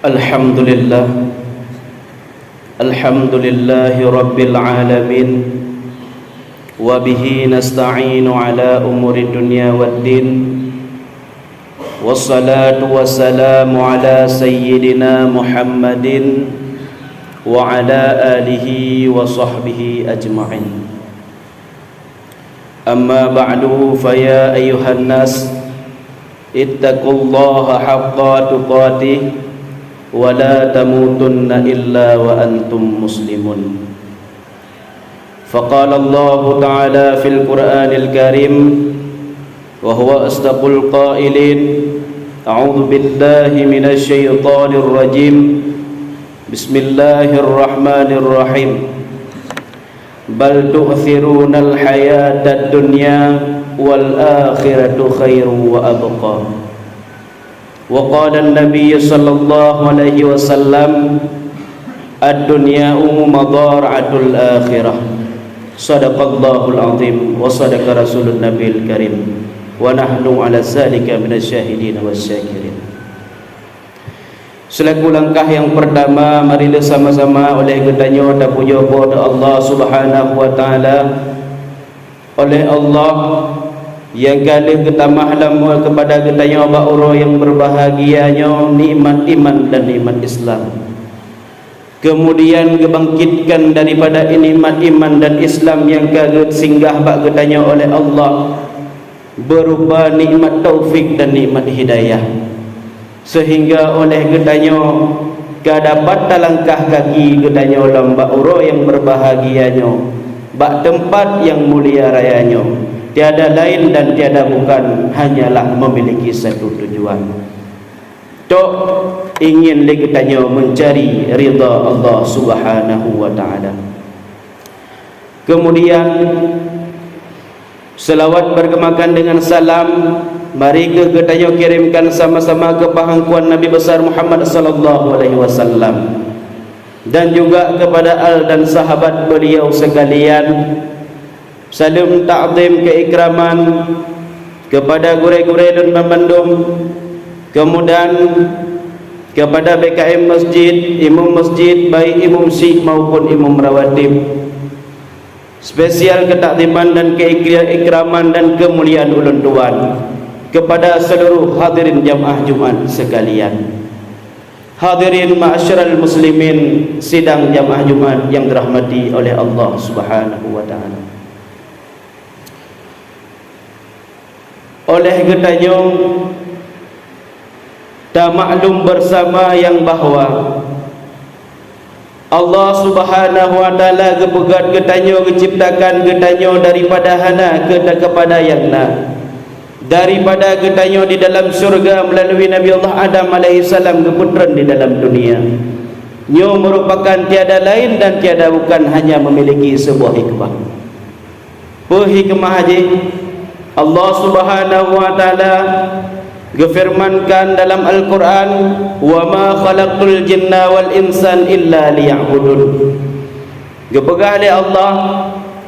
Alhamdulillah Alhamdulillahi Rabbil Alamin Wabihi nasta'inu ala umuri dunya waddin Wassalatu wassalamu ala sayyidina Muhammadin Wa ala alihi wa sahbihi ajma'in Amma ba'du faya ayuhan nas Ittaqullaha haqqa tuqatih ولا تموتن إلا وأنتم مسلمون فقال الله تعالى في القرآن الكريم وهو أصدق القائلين أعوذ بالله من الشيطان الرجيم بسم الله الرحمن الرحيم بل تؤثرون الحياة الدنيا والآخرة خير وأبقى وقال النبي صلى الله عليه وسلم الدنيا مضارعة الآخرة صدق الله العظيم وصدق رسول النبي الكريم ونحن على ذلك من الشاهدين والشاكرين. Selaku langkah yang pertama, marilah sama-sama oleh ketanyo dan puja kepada Allah Subhanahu wa taala, oleh Allah yang kali kita mahlam kepada kita ba'uro yang berbahagianya nikmat iman dan nikmat Islam, kemudian kebangkitkan daripada nikmat iman dan Islam yang kaget singgah bak ketanya oleh Allah berupa nikmat taufik dan nikmat hidayah, sehingga oleh ketanya kadapat langkah kaki ketanya dalam ba'uro yang berbahagianya bak tempat yang mulia rayanya. Tiada lain dan tiada bukan, hanyalah memiliki satu tujuan. Tok ingin kita mencari ridha Allah Subhanahu wa taala. Kemudian selawat bergemakan dengan salam mari kita kirimkan sama-sama ke pangkuan Nabi besar Muhammad sallallahu alaihi wasallam dan juga kepada al dan sahabat beliau sekalian. Salam ta'zim keikraman kepada gure-gure dan memandum, kemudian kepada BKM Masjid, imam masjid baik imam syih maupun imam rawatib. Spesial ketakziman dan keikraman dan kemuliaan ulun tuan kepada seluruh hadirin jamaah Jumat sekalian. Hadirin ma'asyiral muslimin sidang jamaah Jumat yang dirahmati oleh Allah Subhanahu wa taala. Oleh ketanya dah maklum bersama yang bahawa Allah Subhanahu wa taala kepegat ketanya keciptakan ketanya daripada hana kepada yang na, daripada ketanya di dalam syurga melalui Nabi Allah Adam alaihi salam keputran di dalam dunia. Nyo merupakan tiada lain dan tiada bukan, hanya memiliki sebuah hikmah. Hikmah haji Allah Subhanahu wa taala gefirmankan dalam Al-Quran, wa ma khalaqtul jinna wal insan illa liya'budun. Gepegah oleh Allah,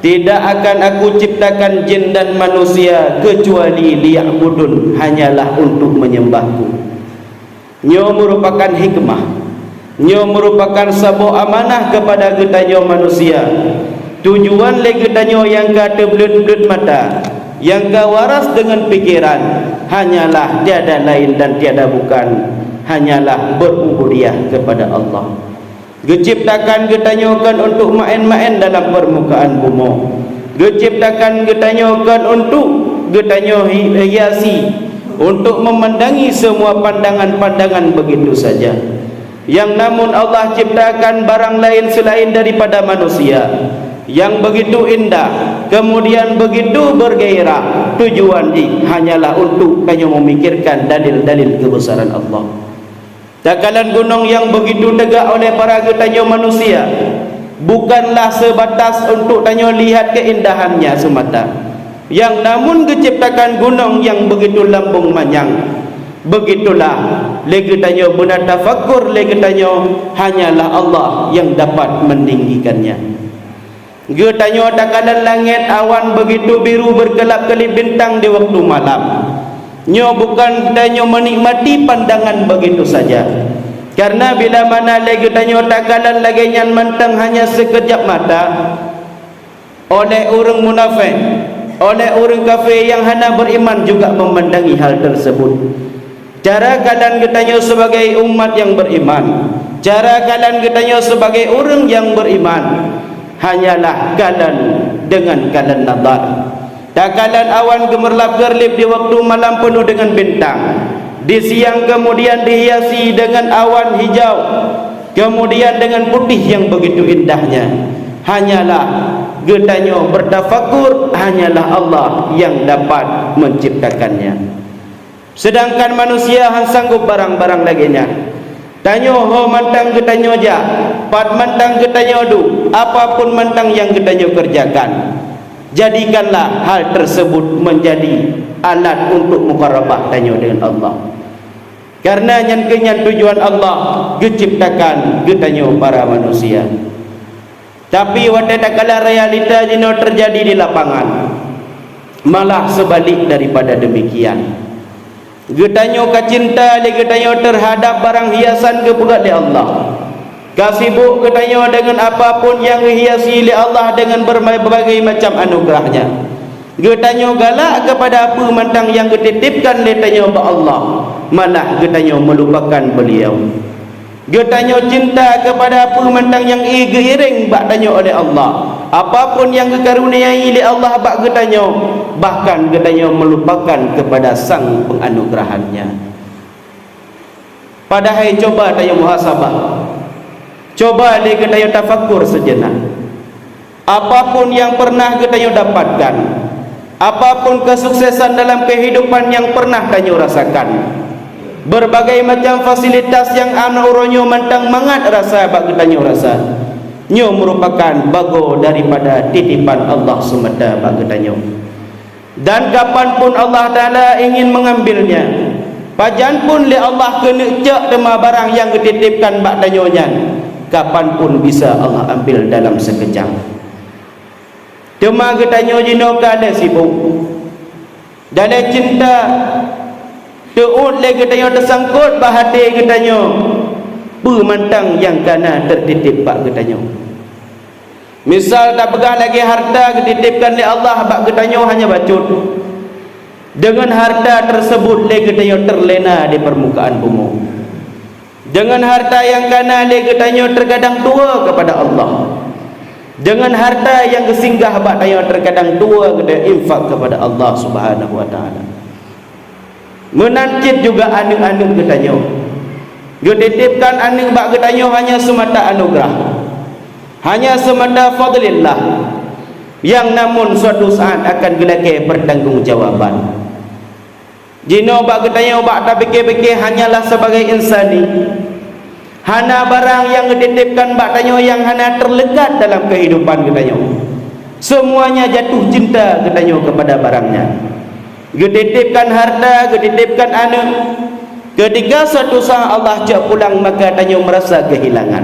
tidak akan aku ciptakan jin dan manusia kecuali liya'budun, hanyalah untuk menyembahku. Nyo merupakan hikmah, nyo merupakan sebuah amanah kepada kita manusia. Tujuan lagi kita yang kata belut-belut mata, yang kau waras dengan pikiran, hanyalah tiada lain dan tiada bukan, hanyalah berubudiyah kepada Allah. Diciptakan ketanyakan untuk main-main dalam permukaan bumi, diciptakan ketanyakan untuk ketanya hiasi, untuk memandangi semua pandangan-pandangan begitu saja. Yang namun Allah ciptakan barang lain selain daripada manusia yang begitu indah, kemudian begitu bergairah. Tujuan ini hanyalah untuk hanya memikirkan dalil-dalil kebesaran Allah. Takalan gunung yang begitu tegak oleh para ketanya manusia bukanlah sebatas untuk tanya lihat keindahannya semata, yang namun diciptakan gunung yang begitu lambung manyang. Begitulah lagi tanya benar tafakkur, lagi tanya hanyalah Allah yang dapat meninggikannya. Dia tanya takalan langit awan begitu biru berkelap-kelip bintang di waktu malam. Nyo bukan tanya menikmati pandangan begitu saja, Karena bila mana lagi tanya takalan lagi nyan mentang hanya sekejap mata oleh orang munafik, oleh orang kafir yang hana beriman juga memandangi hal tersebut. Cara kalian bertanya sebagai umat yang beriman, cara kalian bertanya sebagai orang yang beriman, hanyalah kalian dengan kalian nazar. Tak kalian awan gemerlap gerlip di waktu malam penuh dengan bintang, di siang kemudian dihiasi dengan awan hijau, kemudian dengan putih yang begitu indahnya. Hanyalah getanya bertafakur, hanyalah Allah yang dapat menciptakannya. Sedangkan manusia han sanggup barang-barang laginya. Tanyo ho mantang getanyo ja, pat mantang getanyo du, apapun mantang yang getanyo kerjakan, jadikanlah hal tersebut menjadi alat untuk muqarabah tanyo dengan Allah. Karena yang kenyan tujuan Allah diciptakan getanyo para manusia. Tapi waktu kala realita dino terjadi di lapangan, malah sebalik daripada demikian. Getanyo kacinta le getanyo terhadap barang hiasan kepegat oleh Allah. Kasibuk getanyo dengan apapun yang dihiasi oleh Allah dengan berbagai macam anugerahnya. Getanyo galak kepada apa mantang yang dititipkan oleh tanyo oleh Allah, malah getanyo melupakan beliau. Getanyo cinta kepada apa mantang yang diiring bak tanyo oleh Allah. Apapun yang dikaruniai oleh Allah bak getanyo, bahkan getanyo melupakan kepada sang penganugerahannya. Padahal coba tanyo muhasabah, coba le getanyo tafakur sejenak. Apapun yang pernah getanyo dapatkan, apapun kesuksesan dalam kehidupan yang pernah tanyo rasakan, berbagai macam fasilitas yang anak uronyo mantang mangat rasa bak getanyo rasa, nyo merupakan bago daripada titipan Allah semata bak getanyo. Dan kapanpun Allah Ta'ala ingin mengambilnya, pajan pun le Allah kena cek tema barang yang dititipkan bak danyonya, kapanpun bisa Allah ambil dalam sekejap. Tema getanyo jino kada sibuk, dalam cinta teut le getanyo tersangkut bahati getanyo pemantang yang kana tertitip bak getanyo. Misal tak pegang lagi harta dititipkan oleh Allah bak getanyo hanya bacut. Dengan harta tersebut le getanyo terlena di permukaan bumi. Dengan harta yang kana le getanyo terkadang tua kepada Allah. Dengan harta yang kesinggah bak getanyo terkadang tua kepada infak kepada Allah Subhanahu wa taala. Menancit juga anu-anu getanyo. Dititipkan anu bak getanyo hanya semata anugerah, hanya semata fadlillah, yang namun suatu saat akan gelake pertanggungjawaban. Jino bak getanyo bak tak fikir-fikir hanyalah sebagai insani, hana barang yang dititipkan bak getanyo yang hana terlekat dalam kehidupan getanyo. Semuanya jatuh cinta getanyo kepada barangnya. Dititipkan harta, dititipkan anak. Ketika suatu saat Allah jak pulang, maka tanyo merasa kehilangan.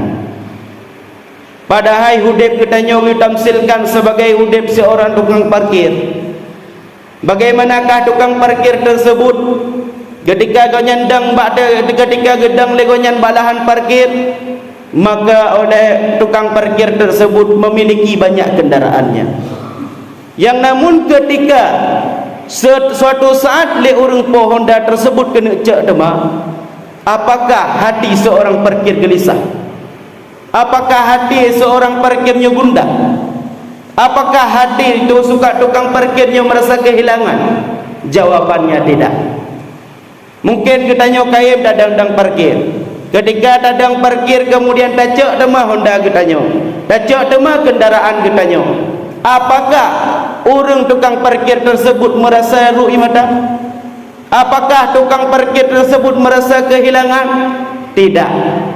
Padahal hudib getanyo ditamsilkan sebagai hudib seorang tukang parkir. Bagaimanakah tukang parkir tersebut ketika kau nyandang ketika gedang lego nyan balahan parkir, maka oleh tukang parkir tersebut memiliki banyak kendaraannya. Yang namun ketika suatu saat le orang po Honda tersebut kena cek demam, apakah hati seorang parkir gelisah? Apakah hati seorang parkirnya gundah? Apakah hati itu suka tukang parkirnya merasa kehilangan? Jawabannya tidak. Mungkin kitanya kaim dadang parkir. Ketika dadang parkir kemudian tacek demam Honda kitanya, tacek demam kendaraan kitanya, apakah orang tukang parkir tersebut merasa ru'i mata? Apakah tukang parkir tersebut merasa kehilangan? Tidak.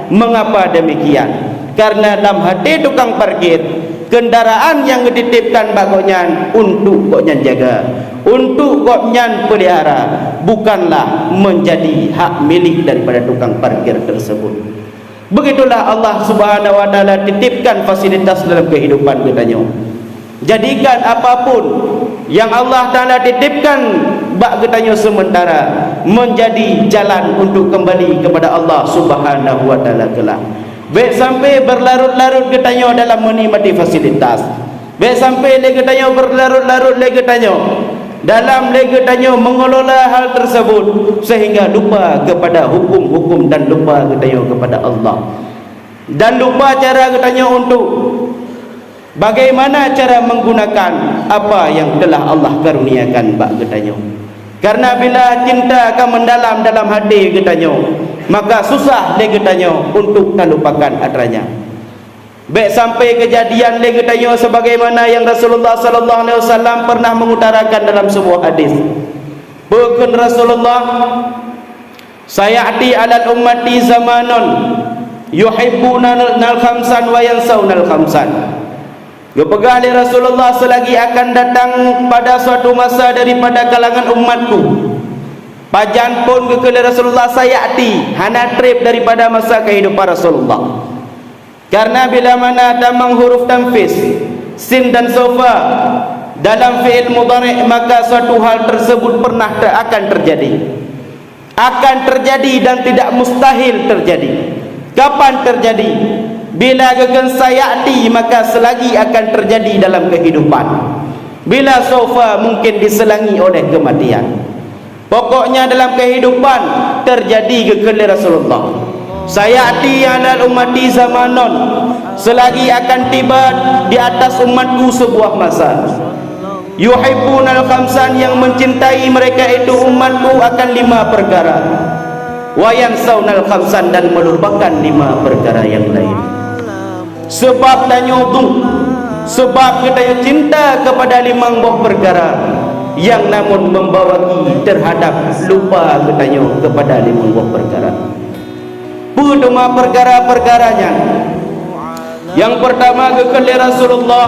Mengapa demikian? Karena dalam hati tukang parkir, kendaraan yang dititipkan bagonyan untuk koknyan jaga, untuk koknyan pelihara, bukanlah menjadi hak milik daripada tukang parkir tersebut. Begitulah Allah Subhanahu wa taala titipkan fasilitas dalam kehidupan kita. Jadikan apapun yang Allah Ta'ala titipkan bak getanyo sementara, menjadi jalan untuk kembali kepada Allah Subhanahu wa taala kelak. Baik sampai berlarut-larut getanyo dalam menikmati fasilitas. Baik sampai le getanyo berlarut-larut le getanyo dalam le getanyo mengelola hal tersebut sehingga lupa kepada hukum-hukum dan lupa getanyo kepada Allah. Dan lupa cara getanyo untuk bagaimana cara menggunakan apa yang telah Allah karuniakan bak getanyo. Karena bila cinta akan mendalam dalam hati getanyo, maka susah le getanyo untuk terlupakan adranya. Baik sampai kejadian le getanyo sebagaimana yang Rasulullah sallallahu alaihi wasallam pernah mengutarakan dalam sebuah hadis. Bukan Rasulullah, sayati alal ummati zamanun yuhibbuna al-khamsan wa yansawna al-khamsan. Gepegah oleh Rasulullah selagi akan datang pada suatu masa daripada kalangan umatku. Pajan pun kekele Rasulullah sayati hana trip daripada masa kehidupan Rasulullah. Karena bila mana tamang huruf tanfis, sin dan sofa dalam fi'il mudhari' maka suatu hal tersebut pernah akan terjadi. Akan terjadi dan tidak mustahil terjadi. Kapan terjadi? Bila gagan sayati maka selagi akan terjadi dalam kehidupan. Bila sofa mungkin diselangi oleh kematian. Pokoknya dalam kehidupan terjadi kekele Rasulullah. Sayati alal ummati zamanon, selagi akan tiba di atas umatku sebuah masa. Yuhibbunal khamsan, yang mencintai mereka itu umatku akan 5 perkara. Wa yansawnal khamsan, dan melupakan 5 perkara yang lain. Sebab tanyo tu, sebab kita cinta kepada 5 buah perkara yang namun membawa terhadap lupa kita kepada 5 buah perkara. Puduma perkara-perkaranya. Yang pertama kekali Rasulullah,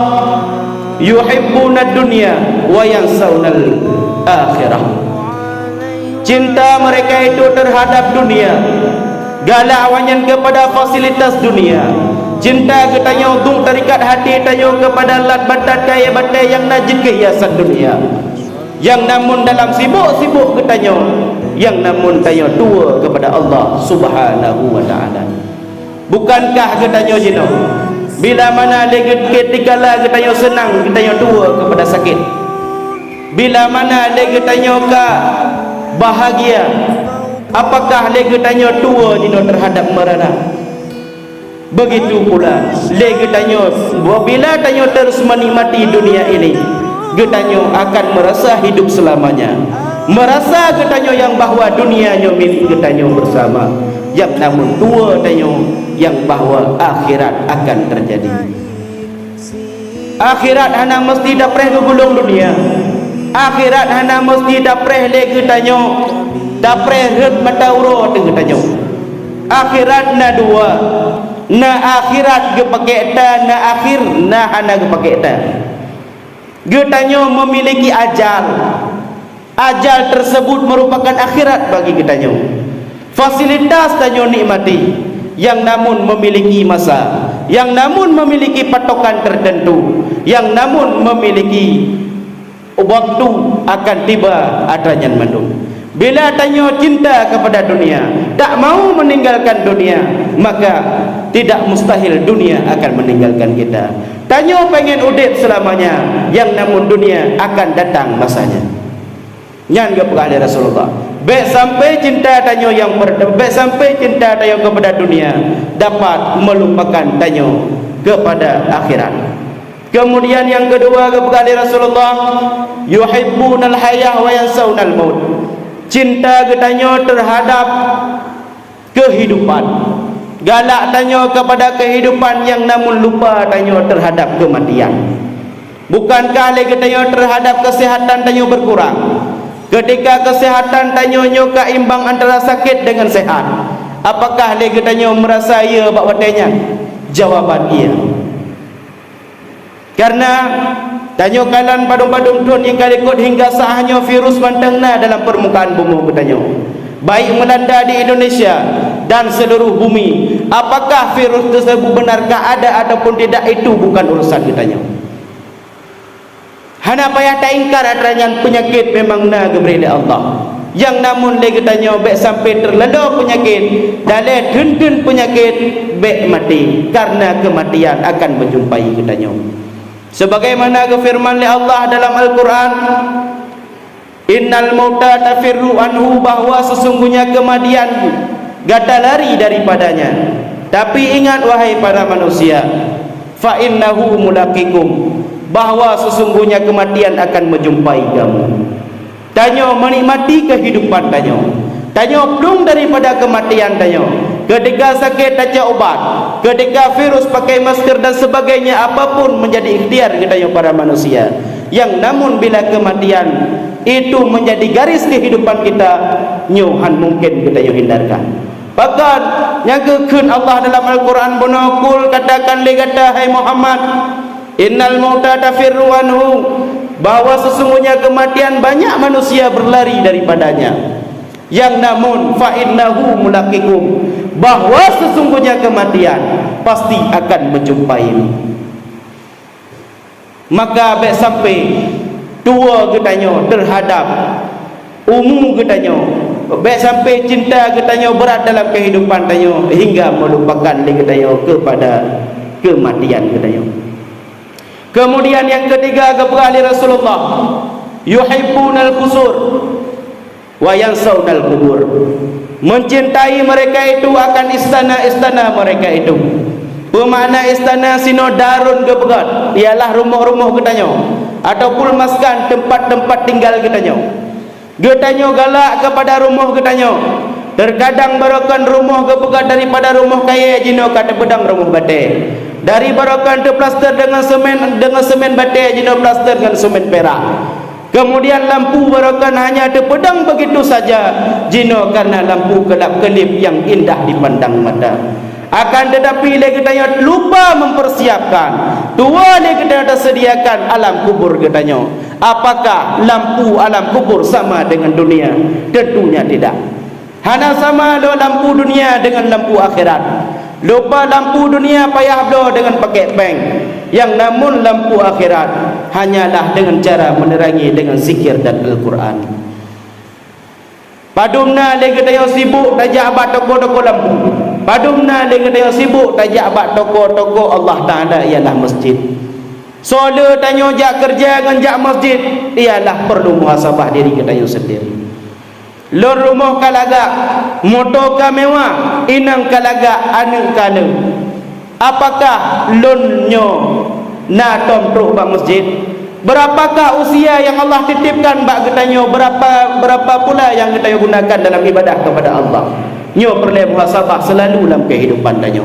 yuhibbuna dunya wa yansawnal akhirah. Cinta mereka itu terhadap dunia, galak awanyan kepada fasilitas dunia. Cinta ketanya untuk tarikat hati tanyo kepada lat batat kaya batai yang najis kehiasan dunia. Yang namun dalam sibuk-sibuk ketanya, yang namun tanyo tua kepada Allah Subhanahu wa taala. Bukankah ketanya jino, bila mana ketika lah ketanya senang ketanya tua kepada sakit. Bila mana ketanya ka bahagia, apakah ketanya tua jino terhadap merana? Begitu pula lagi tanyo, bila tanyo terus menikmati dunia ini, getanyo akan merasa hidup selamanya, merasa getanyo yang bahwa dunianya milik getanyo bersama. Yang namun tua tanyo yang bahwa akhirat akan terjadi. Akhirat hana mesti dapreh ke gulung dunia. Akhirat hana mesti dapreh lagi tanyo, dapreh red mata uro getanyo. Akhirat na dua, na akhirat ge pakai ta, na akhir na hana ge pakai ta. Getanyo memiliki ajal. Ajal tersebut merupakan akhirat bagi getanyo. Fasilitas tanyo nikmati, yang namun memiliki masa, yang namun memiliki patokan tertentu, yang namun memiliki waktu akan tiba adanya mandung. Bila tanyo cinta kepada dunia, tak mau meninggalkan dunia, maka tidak mustahil dunia akan meninggalkan kita. Tanyo pengen udip selamanya, yang namun dunia akan datang masanya. Yang kepada Rasulullah, baik sampai cinta tanyo yang baik sampai cinta tanyo kepada dunia dapat melupakan tanyo kepada akhirat. Kemudian yang kedua kepada Rasulullah, yuhibbunal hayah wa yansawnal maut. Cinta getanyo terhadap kehidupan, galak tanyo kepada kehidupan, yang namun lupa tanyo terhadap kematian. Bukankah lagi tanyo terhadap kesehatan tanyo berkurang? Ketika kesehatan tanyo nyoka imbang antara sakit dengan sehat, apakah lagi tanyo merasa ia bak watenya? Jawaban iya. Karena tanyo kalan padung-padung tun yang kalikut hingga sahnya virus mantengna dalam permukaan bumi bertanyo, baik melanda di Indonesia dan seluruh bumi. Apakah virus tersebut benarkah ada ataupun tidak, itu bukan urusan kitanya. Hana payah tak ingkar adanya penyakit memang na geberi Allah. yang namun lagi tanya baik sampai terlalu penyakit dalam dendun penyakit baik mati karena kematian akan menjumpai katanya. Sebagaimana firman Allah dalam Al-Quran, innal mauta tafirru anhu, bahwa sesungguhnya kematian gata lari daripadanya. Tapi ingat wahai para manusia, fa innahu mulaqikum, bahwa sesungguhnya kematian akan menjumpai kamu. Tanya menikmati kehidupan tanya. Tanya belum daripada kematian tanya. Ketika sakit tanya obat, ketika virus pakai masker dan sebagainya, apapun menjadi ikhtiar kita para manusia. Yang namun bila kematian itu menjadi garis kehidupan kita, nyohan mungkin kita hindarkan. Bahkan yang kekun Allah dalam Al-Quran bunakul katakan legata hai Muhammad, innal mauta tafirru anhu, bahwa sesungguhnya kematian banyak manusia berlari daripadanya. Yang namun fa innahu mulaqikum, bahwa sesungguhnya kematian pasti akan menjumpaimu. Maka baik sampai tua katanya terhadap umum katanya, baik sampai cinta katanya berat dalam kehidupan katanya hingga melupakan katanya kepada kematian katanya. Kemudian yang ketiga kepada Rasulullah, yuhibbunal qusur wa yansawnal kubur, mencintai mereka itu akan istana-istana mereka itu. Bermakna istana sino darun kepegat, ialah rumah-rumah katanya ataupun maskan tempat-tempat tinggal katanya. Katanya galak kepada rumah katanya. Terkadang barakan rumah kepegat daripada rumah kaya jino kata pedang rumah bate. Dari barakan terplaster dengan semen bate jino plaster dengan semen perak. Kemudian lampu barakan hanya terpedang begitu saja jino karena lampu kelap-kelip yang indah dipandang mata. Akan tetapi lagi katanya lupa mempersiapkan, tua lagi katanya tersediakan alam kubur katanya. Apakah lampu alam kubur sama dengan dunia? Tentunya tidak. Hanya sama lampu dunia dengan lampu akhirat. Lupa lampu dunia payah belo dengan pakai bank. Yang namun lampu akhirat hanyalah dengan cara menerangi dengan zikir dan Al-Quran. Padumna lagi katanya sibuk tajak abad toko-toko lampu. Padumna dengan dia sibuk tajak abad toko-toko Allah Ta'ala ialah masjid. Soalnya tanya jak kerja dengan jak masjid, ialah perlu muhasabah diri kita yang sendiri. Lor rumah kalagak, motor ka mewah, inang kalagak anu kana. Apakah lonyo na tompruk bak masjid? Berapakah usia yang Allah titipkan bak katanya? Berapa pula yang kita gunakan dalam ibadah kepada Allah? Nyo perlu muhasabah selalu dalam kehidupan tanya.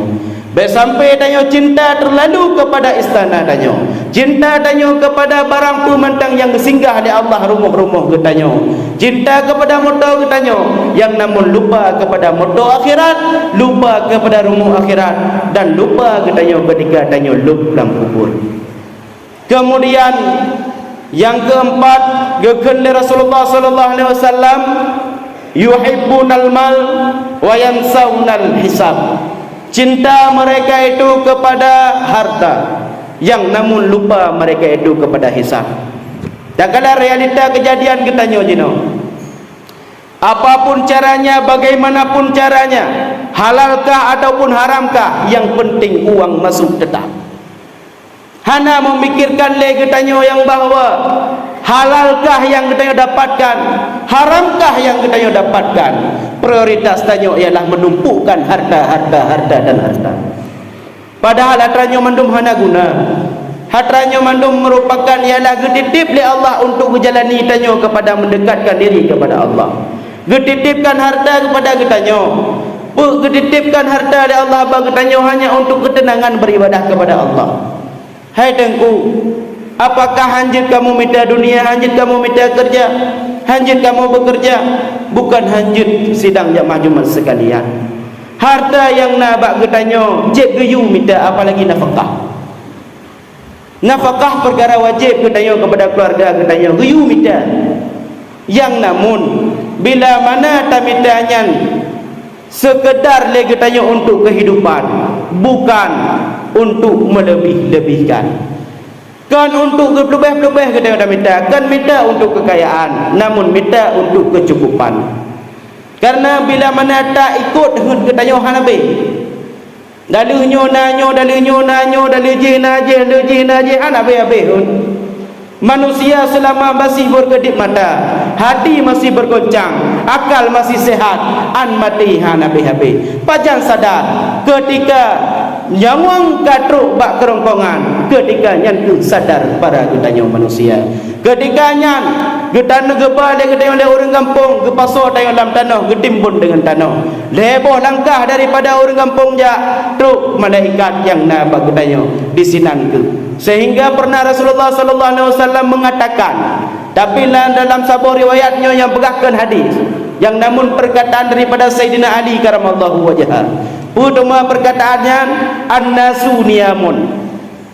Baik sampai tanya cinta terlalu kepada istana tanya. Cinta tanya kepada barang pemantang yang singgah di Allah rumah-rumah katanya. Cinta kepada motor katanya. Yang namun lupa kepada motor akhirat, lupa kepada rumah akhirat dan lupa katanya ketika tanya lub dalam kubur. Kemudian yang keempat, gekun Rasulullah sallallahu alaihi wasallam, yuhibbunal mal wa yansawnal hisab. Cinta mereka itu kepada harta, yang namun lupa mereka itu kepada hisab. Dan kalau realita kejadian kita nyojino, apapun caranya, bagaimanapun caranya, halalkah ataupun haramkah, yang penting uang masuk tetap. Hana memikirkan lagi tanya yang bahawa halalkah yang kita dapatkan, haramkah yang kita dapatkan. Prioritas tanya ialah menumpukkan harta dan harta. Padahal hartanya mandum hana guna. Hartanya mandum merupakan ialah getitip oleh Allah untuk menjalani tanya kepada mendekatkan diri kepada Allah. Getitipkan harta kepada kitanya. Getitipkan harta oleh Allah bagi tanya hanya untuk ketenangan beribadah kepada Allah. Hai tengku, apakah hanjit kamu minta dunia, hanjit kamu minta kerja, hanjit kamu bekerja? Bukan hanjit sidang jamaah Jumat sekalian. Harta yang nak bertanya, cek geyu minta apalagi nafkah. Nafkah perkara wajib bertanya kepada keluarga bertanya, geyu minta. Yang namun bila mana tamitanya sekedar lagi tanya untuk kehidupan, bukan untuk melebih-lebihkan. Kan untuk lebih-lebih kita dah minta, kan minta untuk kekayaan, namun minta untuk kecukupan. Karena bila mana tak ikut kita nyo hanabe. Dalunyo nanyo daluje naje hanabe manusia selama masih berkedip mata, hati masih bergoncang, akal masih sehat, an mati hanabe. Pajang sadar ketika nyawang katruk bak kerongkongan, ketika nyan sadar para getanyo manusia, ketika nyan getan geba le getanyo le orang kampung gepaso tayo dalam tanah getimbun dengan tanah leboh langkah daripada orang kampung ja truk malaikat yang na bak getanyo disinan ke. Sehingga pernah Rasulullah sallallahu alaihi wasallam mengatakan, tapi dalam sebuah riwayatnya yang pegahkan hadis yang namun perkataan daripada Sayyidina Ali karamallahu wajhah, utama perkataannya an-nasu niyamun,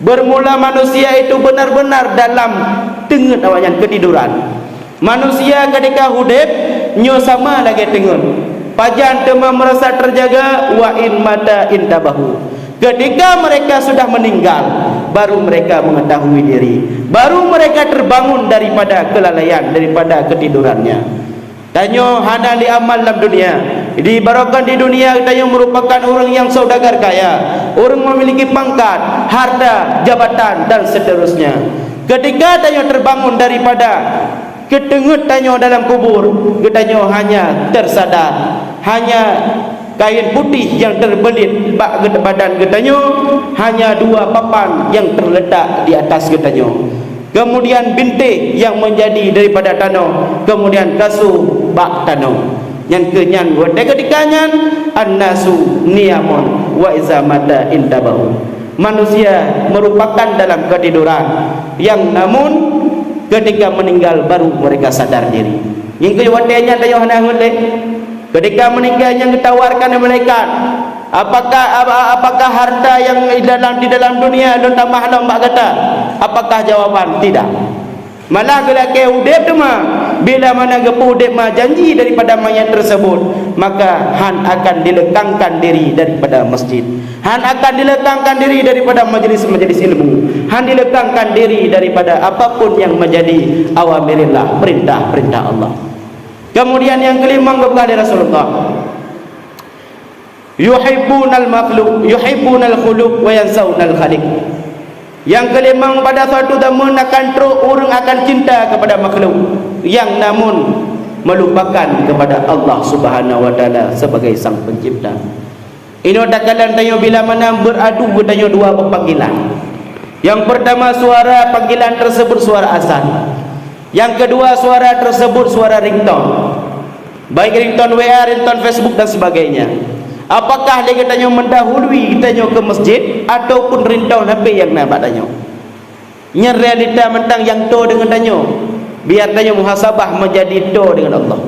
bermula manusia itu benar-benar dalam tengut awaknya ketiduran. Manusia ketika hidup nyo sama lagi tengut, pajan tema merasa terjaga, wa in mata intabahu. Ketika mereka sudah meninggal, baru mereka mengetahui diri, baru mereka terbangun daripada kelalaian, daripada ketidurannya. Tanyo hana li amal dalam dunia, diibaratkan di dunia tanyo merupakan orang yang saudagar kaya, orang memiliki pangkat, harta, jabatan dan seterusnya. Ketika tanyo terbangun daripada ketengut tanyo dalam kubur, tanyo hanya tersadar, hanya kain putih yang terbelit bak badan getanyo, hanya 2 papan yang terletak di atas getanyo. Kemudian bintik yang menjadi daripada tanah, kemudian kasut bak tanah. Yang kenyan ketika nyan an-nasu niyamun wa iza mata intabahu. Manusia merupakan dalam ketiduran yang namun ketika meninggal baru mereka sadar diri. Yang kewatannya tayo hana hulek. Ketika meninggalnya ditawarkan oleh malaikat, apakah harta yang di dalam dunia lu tambah lambak kata? Apakah jawaban tidak? Malah bila ke udep tu mah, bila mana gepu udep mah janji daripada mayat tersebut, maka han akan dilekangkan diri daripada masjid, han akan dilekangkan diri daripada majlis-majlis ilmu, han dilekangkan diri daripada apapun yang menjadi awamirillah, perintah-perintah Allah. Kemudian yang kelima kepada Rasulullah, yuhibbunal makhluk, yuhibbunal khuluq wa yansaunal khaliq. Yang kelima pada suatu zaman akan teruk orang akan cinta kepada makhluk, yang namun melupakan kepada Allah Subhanahu wa taala sebagai sang pencipta. Ini dakalan tayo bila mana beradu tayo 2 panggilan. Yang pertama suara panggilan tersebut suara azan. Yang kedua suara tersebut suara ringtone, baik ringtone WA, ringtone Facebook dan sebagainya. Apakah dia katanya mendahului kitanya ke masjid ataupun ringtone HP yang nak tanya? Nya realita mentang yang to dengan tanya, biar tanya muhasabah menjadi to dengan Allah.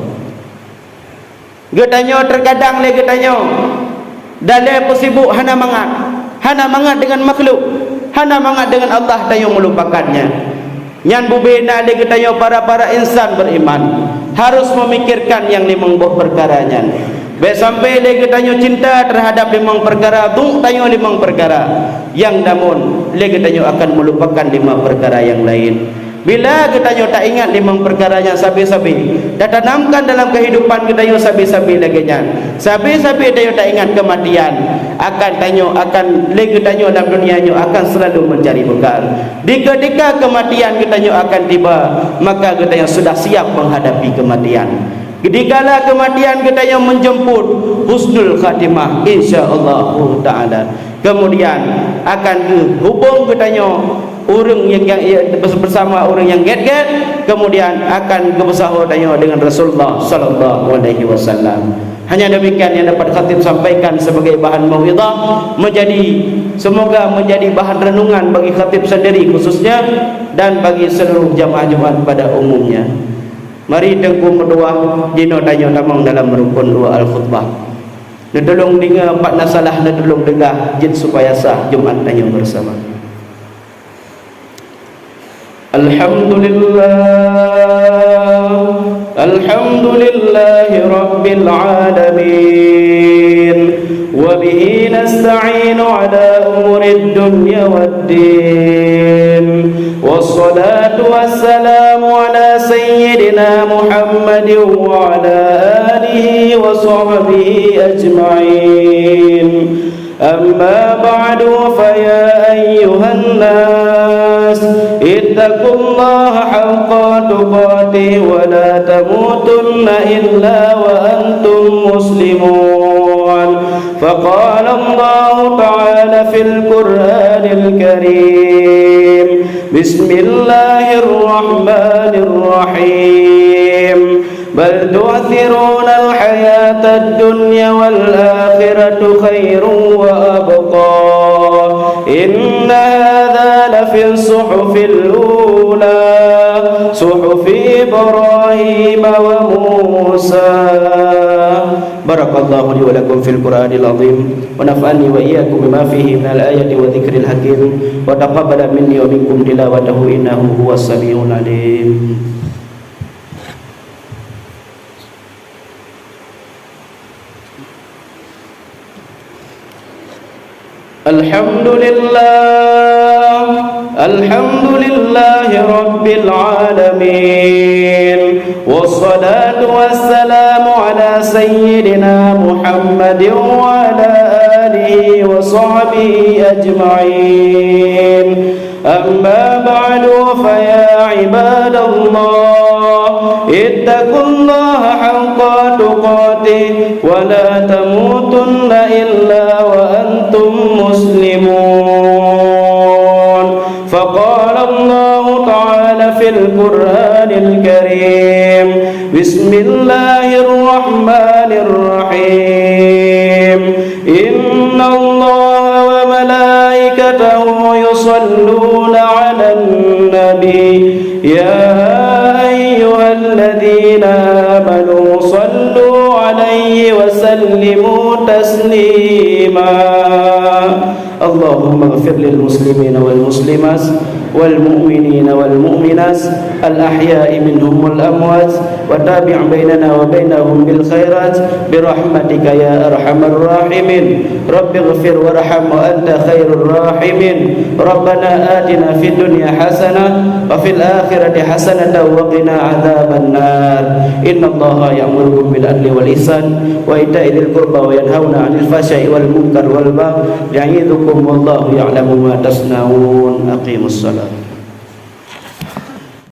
Getanya terkadang le getanya dalam pesibuk hana mangat dengan makhluk, hana mangat dengan Allah tanya melupakannya. Nyan bubena dia katanya para insan beriman harus memikirkan yang 5 buah perkaranya. Baik sampai dia katanya cinta terhadap 5 perkara tu, tanya 5 perkara yang namun dia katanya akan melupakan 5 perkara yang lain. Bila katanya tak ingat 5 perkara yang sabi-sabi, dah tanamkan dalam kehidupan katanya sabi-sabi lagi nya. Sabi-sabi dia tak ingat kematian, akan tanya akan lagi tanya dalam dunianya akan selalu mencari bekal. Di ketika kematian katanya akan tiba, maka katanya sudah siap menghadapi kematian. Dikala kematian katanya menjemput husnul khatimah insyaallah taala. Kemudian akan hubung katanya orang yang bersama orang yang get-get, kemudian akan bersahur dengan Rasulullah sallallahu alaihi wasallam. Hanya demikian yang dapat khatib sampaikan sebagai bahan mau'izah, semoga menjadi bahan renungan bagi khatib sendiri khususnya dan bagi seluruh jamaah Jumat pada umumnya. Mari tengku berdoa dino tanya tamang dalam rukun 2 al-khutbah. Nedolong dengar 4 nasalah, nedolong dengar jin supaya sah Jumat tanya bersama. Alhamdulillahi rabbil alamin wa bihi nasta'inu ala umurid dunya waddin والصلاة والسلام على سيدنا محمد وعلى آله وصحبه أجمعين. أما بعد فيا أيها الناس اتقوا الله حق تقاته ولا تموتن إلا وأنتم مسلمون. فقال الله تعالى في القرآن الكريم: بسم الله الرحمن الرحيم. بل تؤثرون الحياة الدنيا والآخرة خير وأبقى. إن هذا لفي الصحف الأولى صحف إبراهيم وموسى. بارك الله لي ولكم في القرآن العظيم ونفعني وإياكم بما فيه من الآية وذكر الحكيم وتقبل مني ومنكم تلاوته إنه هو السميع العليم. الحمد لله رب العالمين، والصلاة والسلام على سيدنا محمد وعلى آله وصحبه أجمعين. أما بعد فيا عباد الله اتقوا الله حق تقاته ولا تموتن إلا وأنتم مسلمون. فقال الله تعالى في القرآن الكريم: بسم الله الرحمن الرحيم. إن الله وملائكته يصلون على النبي يا أيها الذين آمنوا صلوا عليه وسلموا تسليما. اللهم اغفر للمسلمين والمسلمات والمؤمنين والمؤمنات الأحياء منهم والأموات وتابع بيننا وبينهم بالخيرات برحمتك يا أرحم الراحمين. رب اغفر وارحم وأنت خير الراحمين. ربنا آتنا في الدنيا حسنة وفي الآخرة حسنة وقنا عذاب النار. إن الله يأمركم بالعدل والإحسان وإيتاء ذي القربى وينهون عن الفحشاء والمنكر والبغي يعظكم والله يعلم ما تصنعون. أقيموا الصلاة.